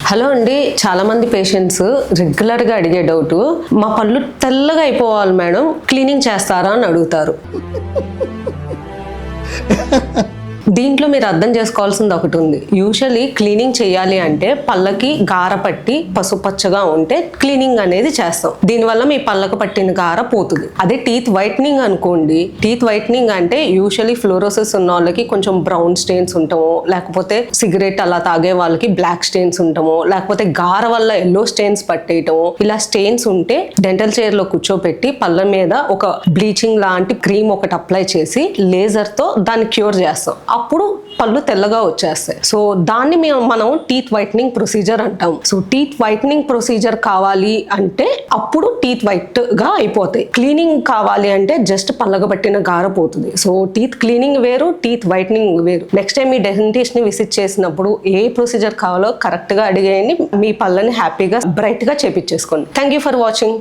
Hello అండి, చాలా మంది పేషెంట్స్ రెగ్యులర్ గా అడిగే డౌట్, మా పళ్ళు తెల్లగా అయిపోవాలి మేడం, క్లీనింగ్ చేస్తారా అని అడుగుతారు. దీంట్లో మీరు అర్థం చేసుకోవాల్సింది ఒకటి ఉంది. యూజువల్లీ క్లీనింగ్ చేయాలి అంటే పళ్ళకి గార పట్టి పసుపచ్చగా ఉంటే క్లీనింగ్ అనేది చేస్తాం. దీనివల్ల మీ పళ్ళకు పట్టిన గార పోతుంది. అదే టీత్ వైట్నింగ్ అనుకోండి, టీత్ వైట్నింగ్ అంటే యూజువల్లీ ఫ్లోరోసిస్ ఉన్న వాళ్ళకి కొంచెం బ్రౌన్ స్టెయిన్స్ ఉంటామో, లేకపోతే సిగరెట్ అలా తాగే వాళ్ళకి బ్లాక్ స్టెయిన్స్ ఉంటామో, లేకపోతే గార వల్ల ఎల్లో స్టెయిన్స్ పట్టేయటమో, ఇలా స్టెయిన్స్ ఉంటే డెంటల్ చైర్ లో కూర్చోపెట్టి పళ్ళ మీద ఒక బ్లీచింగ్ లాంటి క్రీమ్ ఒకటి అప్లై చేసి లేజర్ తో దాన్ని క్యూర్ చేస్తాం. అప్పుడు పళ్ళు తెల్లగా వచ్చేస్తాయి. సో దాన్ని మనం టీత్ వైట్నింగ్ ప్రొసీజర్ అంటాం. సో టీత్ వైట్నింగ్ ప్రొసీజర్ కావాలి అంటే అప్పుడు టీత్ వైట్ గా అయిపోతాయి. క్లీనింగ్ కావాలి అంటే జస్ట్ పళ్ళగా పట్టిన గార పోతుంది. సో టీత్ క్లీనింగ్ వేరు, టీత్ వైట్నింగ్ వేరు. నెక్స్ట్ టైం మీ డెంటిస్ట్ ని విజిట్ చేసినప్పుడు ఏ ప్రొసీజర్ కావాలో కరెక్ట్ గా అడిగేయండి. మీ పళ్ళని హ్యాపీగా బ్రైట్ గా చేపించేసుకోండి. Thank you for watching.